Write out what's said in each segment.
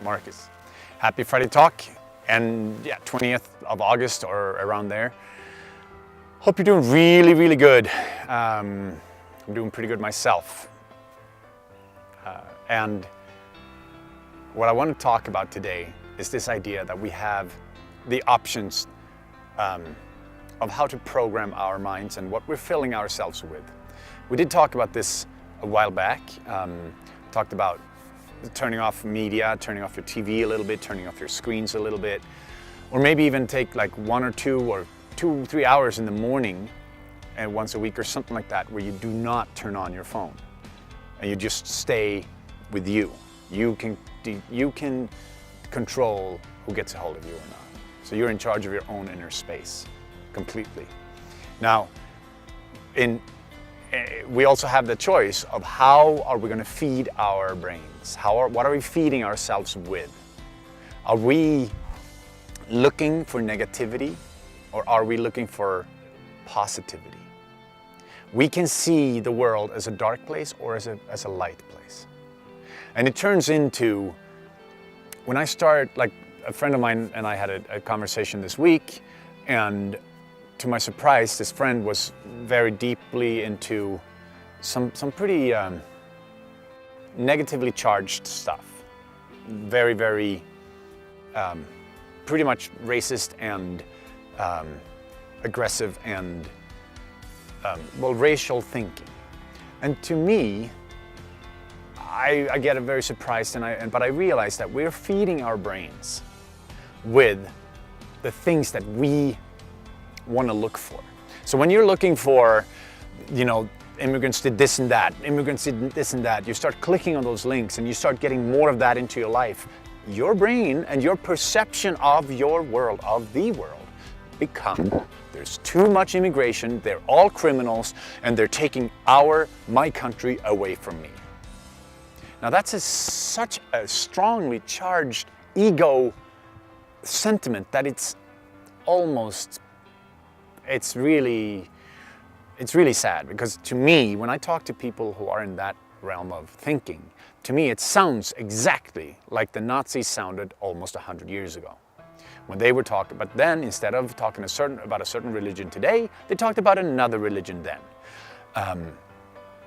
Marcus. Happy Friday Talk, and yeah, 20th of August or around there. Hope you're doing really, really good. I'm doing pretty good myself. And what I want to talk about today is this idea that we have the options of how to program our minds and what we're filling ourselves with. We did talk about this a while back. Talked about turning off media, turning off your TV a little bit, turning off your screens a little bit, or maybe even take like 1 or 2 or 2-3 hours in the morning and once a week or something like that, where you do not turn on your phone and you just stay with you. You can control who gets a hold of you or not. So you're in charge of your own inner space completely. Now, we also have the choice of how are we going to feed our brains? What are we feeding ourselves with? Are we looking for negativity, or are we looking for positivity? We can see the world as a dark place or as a light place. And it turns into, when I start, like a friend of mine and I had a conversation this week, and to my surprise, this friend was very deeply into some pretty negatively charged stuff. Very, very, pretty much racist and aggressive and, racial thinking. And to me, I get very surprised, but I realize that we're feeding our brains with the things that we want to look for. So when you're looking for, immigrants did this and that, immigrants did this and that, you start clicking on those links and you start getting more of that into your life. Your brain and your perception of your world, of the world, become, there's too much immigration, they're all criminals, and they're taking my country away from me. Now that's such a strongly charged ego sentiment that it's really sad, because to me, when I talk to people who are in that realm of thinking, to me it sounds exactly like the Nazis sounded almost 100 years ago. When they were talking, but then instead of talking about a certain religion today, they talked about another religion then.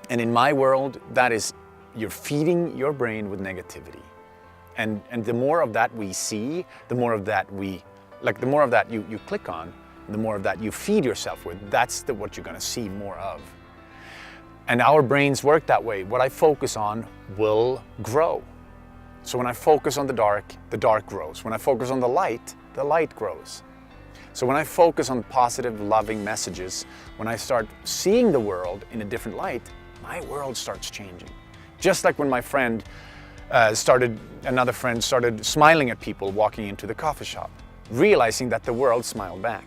And in my world, that is, you're feeding your brain with negativity. And the more of that we see, the more of that you click on, the more of that you feed yourself with, that's what you're going to see more of. And our brains work that way. What I focus on will grow. So when I focus on the dark grows. When I focus on the light grows. So when I focus on positive, loving messages, when I start seeing the world in a different light, my world starts changing. Just like when my friend another friend started smiling at people walking into the coffee shop, realizing that the world smiled back.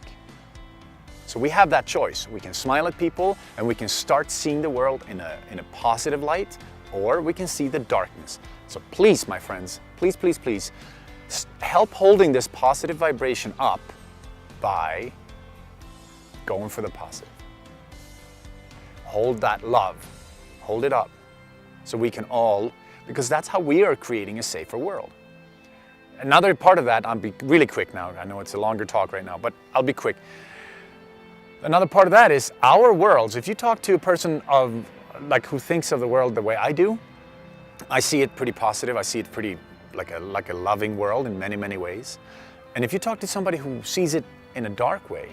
So we have that choice. We can smile at people and we can start seeing the world in a positive light, or we can see the darkness. So please, my friends, please, please, please, help holding this positive vibration up by going for the positive. Hold that love, hold it up, so we can all, because that's how we are creating a safer world. Another part of that, I'll be really quick now, I know it's a longer talk right now, but I'll be quick. Another part of that is our worlds. If you talk to a person who thinks of the world the way I do, I see it pretty positive. I see it pretty like a loving world in many, many ways. And if you talk to somebody who sees it in a dark way,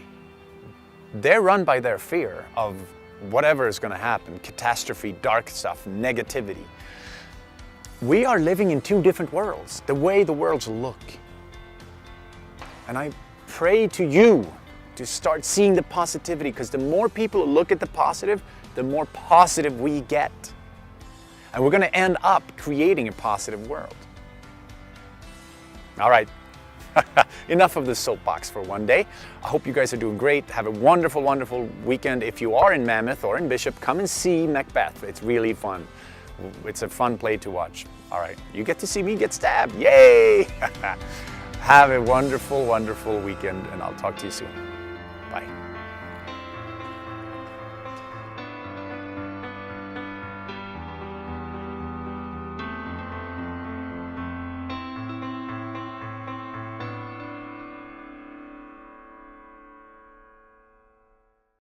they're run by their fear of whatever is going to happen, catastrophe, dark stuff, negativity. We are living in two different worlds, the way the worlds look. And I pray to you to start seeing the positivity, because the more people look at the positive, the more positive we get. And we're going to end up creating a positive world. All right, enough of the soapbox for one day. I hope you guys are doing great. Have a wonderful, wonderful weekend. If you are in Mammoth or in Bishop, come and see Macbeth. It's really fun. It's a fun play to watch. All right, you get to see me get stabbed. Yay! Have a wonderful, wonderful weekend, and I'll talk to you soon.